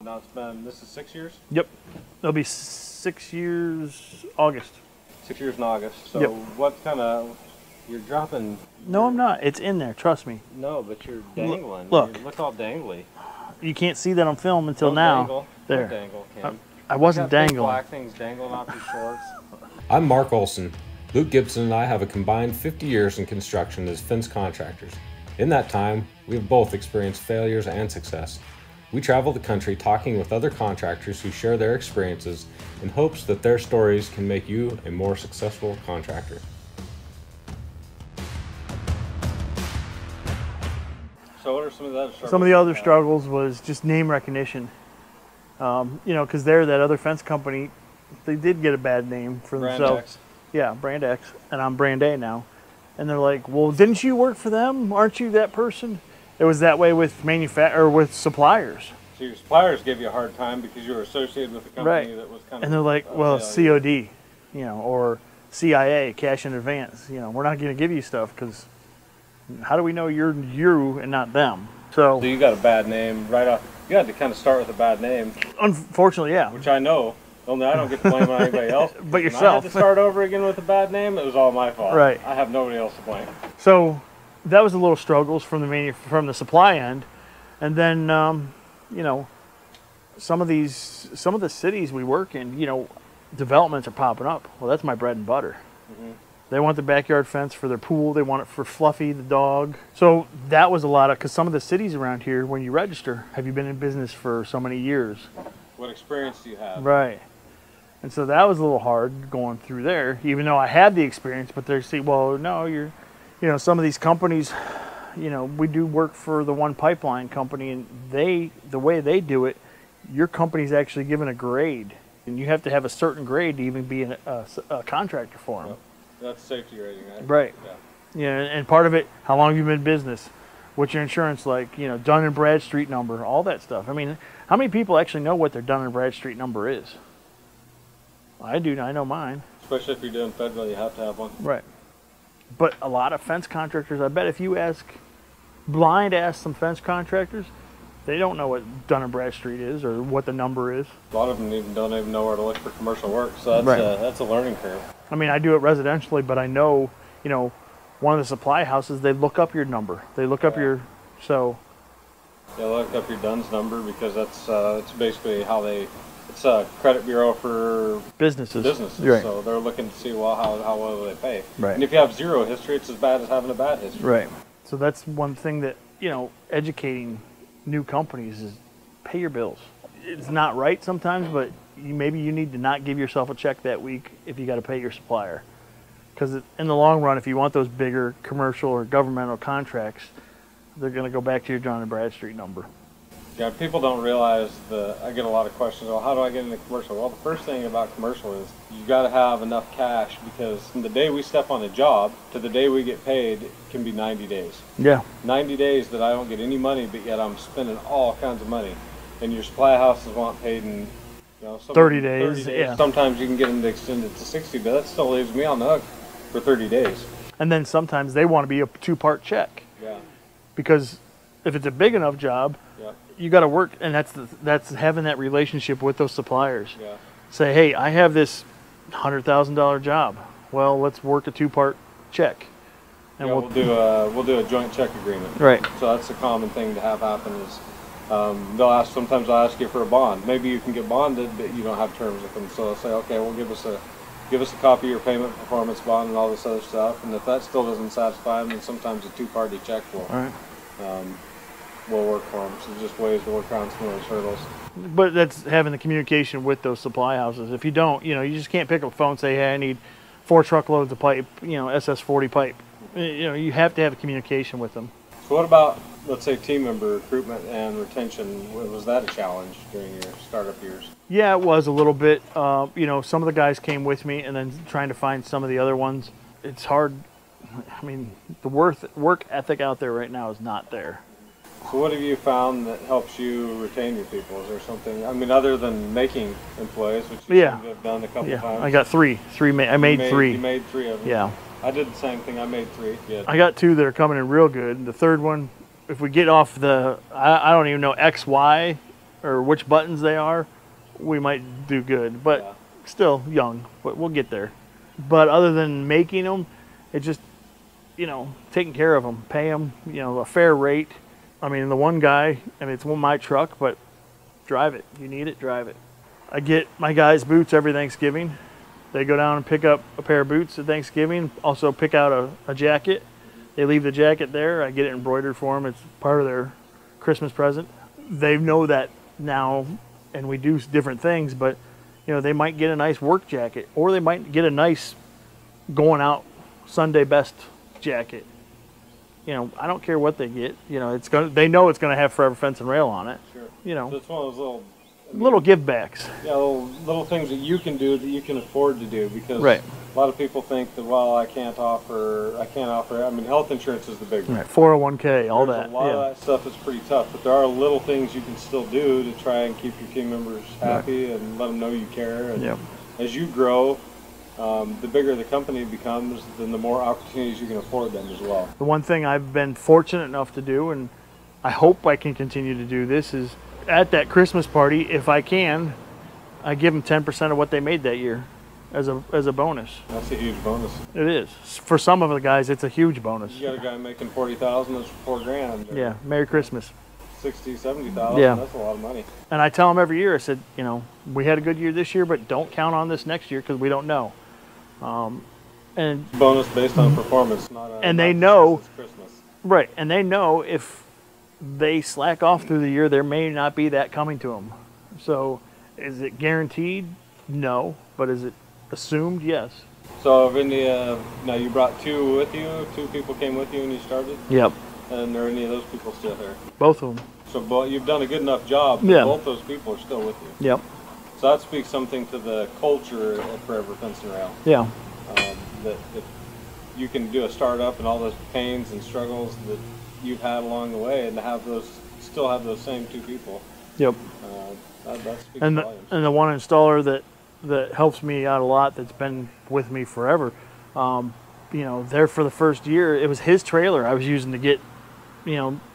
Now it's been, this is 6 years? Yep. It'll be 6 years August. 6 years in August. So Yep. what kind of, you're dropping. No, I'm not. It's in there. Trust me. No, but you're dangling. Look. You look all dangly. You can't see that on film until Don't now. Dangle. There. Don't dangle, Kim. I wasn't Got big dangling. black things dangling off your shorts. I'm Mark Olson. Luke Gibson and I have a combined 50 years in construction as fence contractors. In that time, we have both experienced failures and success. We travel the country talking with other contractors who share their experiences in hopes that their stories can make you a more successful contractor. So what are some of the other struggles? Some of the other struggles was just name recognition. You know, because they're that other fence company, they did get a bad name for Brand themselves. X. Yeah, Brand X, and I'm Brand A now. And they're like, well, didn't you work for them? Aren't you that person? It was that way with with suppliers. So your suppliers give you a hard time because you were associated with a company Right. that was kind of. And they're like, well, COD, you know, or CIA, cash in advance. You know, we're not going to give you stuff because how do we know you're you and not them? So you got a bad name right off. You had to kind of start with a bad name. Unfortunately, yeah. Which I know. Only I don't get to blame on anybody else. But yourself. When I had to start over again with a bad name, it was all my fault. Right. I have nobody else to blame. So that was a little struggles from the supply end, and then you know, some of the cities we work in, you know, developments are popping up. Well, that's my bread and butter. Mm-hmm. They want the backyard fence for their pool. They want it for Fluffy the dog. So that was a lot of, because some of the cities around here, when you register, have you been in business for so many years? What experience do you have? Right. And so that was a little hard going through there, even though I had the experience. But they say, well, no, you know, some of these companies, you know, we do work for the one pipeline company, and the way they do it, your company's actually given a grade, and you have to have a certain grade to even be a contractor for them. Yep. That's safety rating, right? Right. Yeah. Yeah, and part of it, how long have you been in business? What's your insurance like? You know, Dun and Bradstreet number, all that stuff. I mean, how many people actually know what their Dun and Bradstreet number is? I do. I know mine. Especially if you're doing federal, you have to have one. Right. But a lot of fence contractors, I bet if you ask some fence contractors, they don't know what Dun and Bradstreet is or what the number is. A lot of them don't even know where to look for commercial work, so that's a learning curve. I mean, I do it residentially, but I know, you know, one of the supply houses, they look up your number. They look up your, so. Yeah, look up your DUNS number because it's basically how it's a credit bureau for businesses. Right. So they're looking to see, well, how well they pay. Right. And if you have zero history, it's as bad as having a bad history. Right. So that's one thing that, you know, educating new companies is pay your bills. It's not right sometimes, but maybe you need to not give yourself a check that week if you got to pay your supplier. Because in the long run, if you want those bigger commercial or governmental contracts, they're going to go back to your Dun and Bradstreet number. Yeah, people don't realize I get a lot of questions, well, how do I get into commercial? Well, the first thing about commercial is you got to have enough cash because from the day we step on a job to the day we get paid can be 90 days. Yeah. 90 days that I don't get any money, but yet I'm spending all kinds of money. And your supply houses want paid in 30 days. Yeah. Sometimes you can get them to extend it to 60, but that still leaves me on the hook for 30 days. And then sometimes they want to be a two-part check. Yeah. Because if it's a big enough job, yeah, you got to work, and that's having that relationship with those suppliers. Yeah. Say, hey, I have this $100,000 job. Well, let's work a two-part check. And yeah, we'll do a joint check agreement. Right. So that's a common thing to have happen is sometimes they'll ask you for a bond. Maybe you can get bonded, but you don't have terms with them. So they'll say, okay, well, give us a copy of your payment performance bond and all this other stuff. And if that still doesn't satisfy them, then sometimes a two-party check will work for them. So just ways to work around some of those hurdles. But that's having the communication with those supply houses. If you don't, you know, you just can't pick up a phone and say, hey, I need 4 truckloads of pipe, you know, SS40 pipe. You know, you have to have a communication with them. So what about, let's say, team member recruitment and retention? Was that a challenge during your startup years? Yeah, it was a little bit. You know, some of the guys came with me, and then trying to find some of the other ones. It's hard. I mean, the work ethic out there right now is not there. So what have you found that helps you retain your people? Is there something, I mean, other than making employees, which you seem to have done a couple times? I got three. I made 3. You made 3 of them? Yeah. I did the same thing. I made 3. Yeah. I got 2 that are coming in real good. The third one, if we get off I don't even know XY or which buttons they are, we might do good. But Yeah. still young, but we'll get there. But other than making them, it just, taking care of them, pay them, a fair rate. I mean, the one guy, it's my truck, but drive it. You need it, drive it. I get my guys' boots every Thanksgiving. They go down and pick up a pair of boots at Thanksgiving, also pick out a jacket. They leave the jacket there. I get it embroidered for them. It's part of their Christmas present. They know that now, and we do different things, but they might get a nice work jacket, or they might get a nice going out Sunday best jacket. I don't care what they get. They know it's gonna have Forever Fence and Rail on it. Sure. So it's one of those little give backs. Yeah, little things that you can do that you can afford to do, because Right. a lot of people think that, well, I can't offer. I mean, health insurance is the big one. Right. 401k, all There's that. a lot of that stuff is pretty tough, but there are little things you can still do to try and keep your team members happy and let them know you care. And Yep. as you grow, the bigger the company becomes, then the more opportunities you can afford them as well. The one thing I've been fortunate enough to do, and I hope I can continue to do this, is at that Christmas party, if I can, I give them 10% of what they made that year as a bonus. That's a huge bonus. It is. For some of the guys, it's a huge bonus. You got a guy making 40,000, that's $4,000. or Yeah, Merry Christmas. 60, 70,000. Yeah. That's a lot of money. And I tell them every year, I said, we had a good year this year, but don't count on this next year because we don't know. And Bonus based on performance, not. And they not know- because it's Christmas. right, and they know if they slack off through the year, there may not be that coming to them. So, is it guaranteed? No, but is it assumed? Yes. So, if now you brought two with you. Two people came with you when you started, Yep. and are any of those people still here? Both of them. So, you've done a good enough job. That Yeah. Both those people are still with you. Yep. So that speaks something to the culture at Forever Fence and Rail. Yeah. That you can do a startup and all those pains and struggles that you've had along the way, and to still have those same two people. Yep. That speaks And volumes. the one installer that helps me out a lot, that's been with me forever, there for the first year, it was his trailer I was using to get,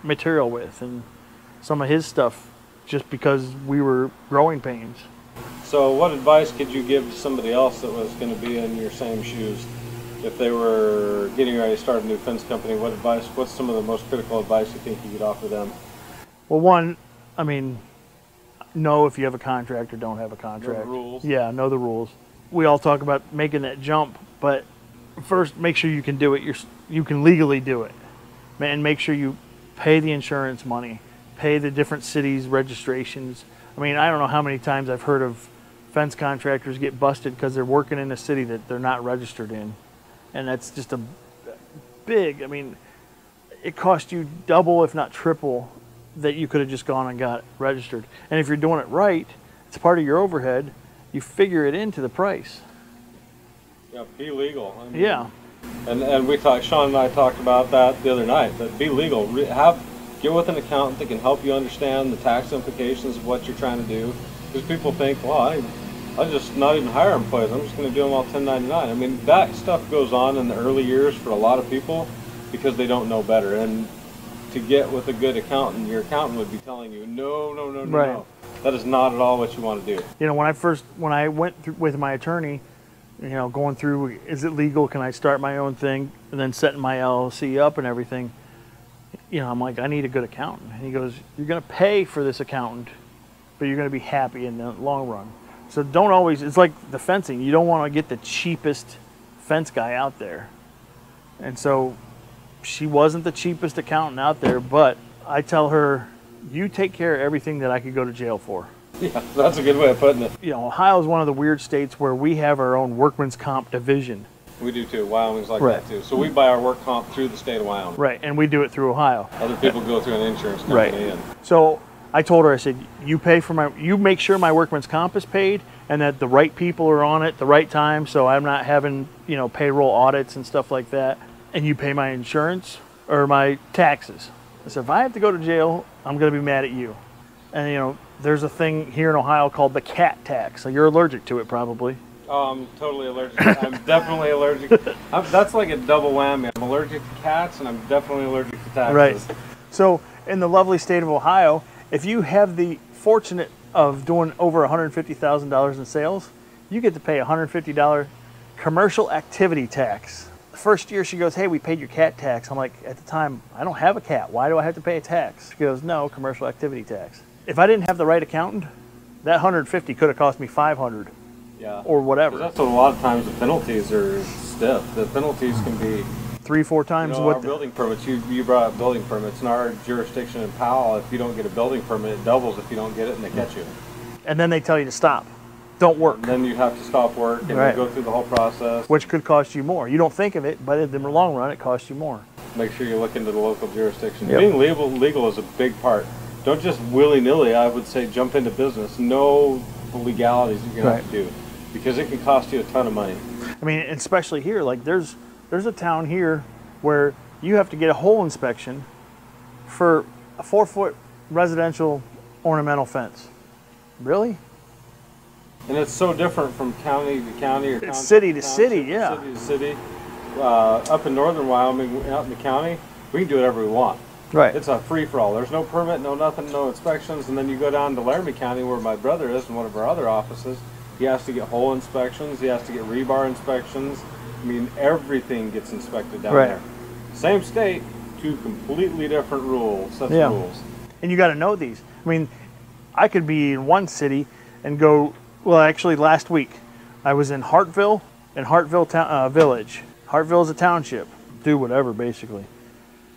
material with, and some of his stuff, just because we were growing pains. So what advice could you give to somebody else that was going to be in your same shoes? If they were getting ready to start a new fence company, what's some of the most critical advice you think you could offer them? Well, one, know if you have a contract or don't have a contract. Know the rules. Yeah, know the rules. We all talk about making that jump, but first make sure you can do it. You can legally do it, and make sure you pay the insurance money, pay the different cities' registrations. I don't know how many times I've heard of fence contractors get busted because they're working in a city that they're not registered in, and that's just a big. It cost you double, if not triple, that you could have just gone and got registered. And if you're doing it right, it's part of your overhead. You figure it into the price. Yeah, be legal. Yeah. And Sean and I talked about that the other night. That be legal. Get with an accountant that can help you understand the tax implications of what you're trying to do. Because people think, well, I'll just not even hire employees. I'm just going to do them all 1099. That stuff goes on in the early years for a lot of people because they don't know better. And to get with a good accountant, your accountant would be telling you, no. Right. That is not at all what you want to do. When I went through with my attorney, going through, is it legal? Can I start my own thing? And then setting my LLC up and everything. I'm like, I need a good accountant. And he goes, you're going to pay for this accountant, but you're going to be happy in the long run. So don't always, it's like the fencing. You don't want to get the cheapest fence guy out there. And so she wasn't the cheapest accountant out there, but I tell her, you take care of everything that I could go to jail for. Yeah, that's a good way of putting it. Ohio is one of the weird states where we have our own workman's comp division. We do too. Wyoming's like Right. that too. So we buy our work comp through the state of Wyoming. Right, and we do it through Ohio. Other people go through an insurance company. Right. So I told her, I said, you make sure my workman's comp is paid and that the right people are on it at the right time, so I'm not having, payroll audits and stuff like that. And you pay my insurance or my taxes. I said, if I have to go to jail, I'm going to be mad at you. And, there's a thing here in Ohio called the cat tax. So you're allergic to it probably. Oh, I'm totally allergic. I'm definitely allergic. That's like a double whammy. I'm allergic to cats, and I'm definitely allergic to taxes. Right. So in the lovely state of Ohio, if you have the fortunate of doing over $150,000 in sales, you get to pay $150 commercial activity tax. The first year she goes, hey, we paid your cat tax. I'm like, at the time, I don't have a cat. Why do I have to pay a tax? She goes, no, commercial activity tax. If I didn't have the right accountant, that 150 could have cost me 500 or whatever. That's what a lot of times the penalties are stiff. The penalties can be 3-4 times our building permits. You brought up building permits. In our jurisdiction in Powell, if you don't get a building permit, it doubles if you don't get it and they catch you. And then they tell you to stop. Don't work. And then you have to stop work and Right. go through the whole process. Which could cost you more. You don't think of it, but in the long run, it costs you more. Make sure you look into the local jurisdiction. Yep. Being legal is a big part. Don't just willy-nilly, I would say, jump into business. Know the legalities that you're going to have to do, because it can cost you a ton of money. I mean, especially here, like there's a town here where you have to get a hole inspection for a 4-foot residential ornamental fence. Really? And it's so different from county to county or It's city to city, township, yeah. city to city. Up in northern Wyoming, out in the county, we can do whatever we want. Right. It's a free-for-all. There's no permit, no nothing, no inspections. And then you go down to Laramie County, where my brother is, in one of our other offices. He has to get hole inspections. He has to get rebar inspections. I mean, everything gets inspected down Right. there. Same state, two completely different rules, sets Yeah. of rules. And you got to know these. I mean, I could be in one city and go, well, actually last week I was in Hartville and Hartville Village. Hartville is a township. Do whatever, basically.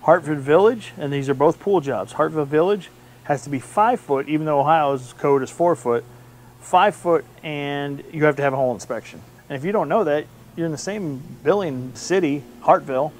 Hartford Village, and these are both pool jobs. Hartville Village has to be 5 foot, even though Ohio's code is 4 foot. 5 foot, and you have to have a hole inspection. And if you don't know that, you're in the same billing city, Hartville,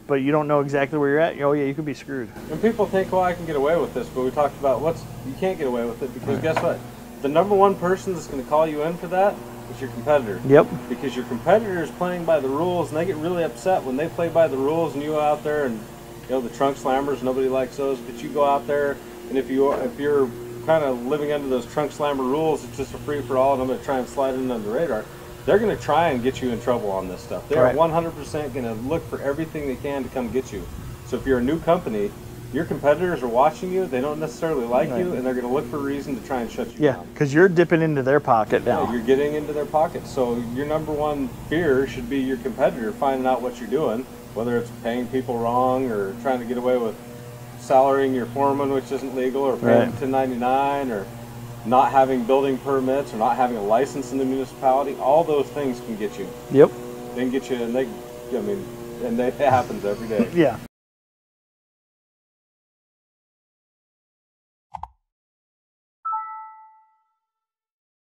but you don't know exactly where you're at. Oh yeah, you could be screwed. And people think, well, I can get away with this, but we talked about you can't get away with it, because guess what? The number one person that's going to call you in for that is your competitor. Yep. Because your competitor is playing by the rules, and they get really upset when they play by the rules, and you go out there and, the trunk slammers, nobody likes those, but you go out there, and if you're kind of living under those trunk slammer rules, it's just a free-for-all, and I'm going to try and slide in under the radar. They're going to try and get you in trouble on this stuff. They're Right. 100% going to look for everything they can to come get you. So if you're a new company, your competitors are watching you. They don't necessarily like Right. you, and they're going to look for a reason to try and shut you Yeah, down. because you're dipping into their pocket now. Yeah, you're getting into their pocket. So your number one fear should be your competitor finding out what you're doing, whether it's paying people wrong or trying to get away with salarying your foreman, which isn't legal, or paying Right. 1099, or not having building permits, or not having a license in the municipality. All those things can get you. Yep. They can get you, and it happens every day. Yeah.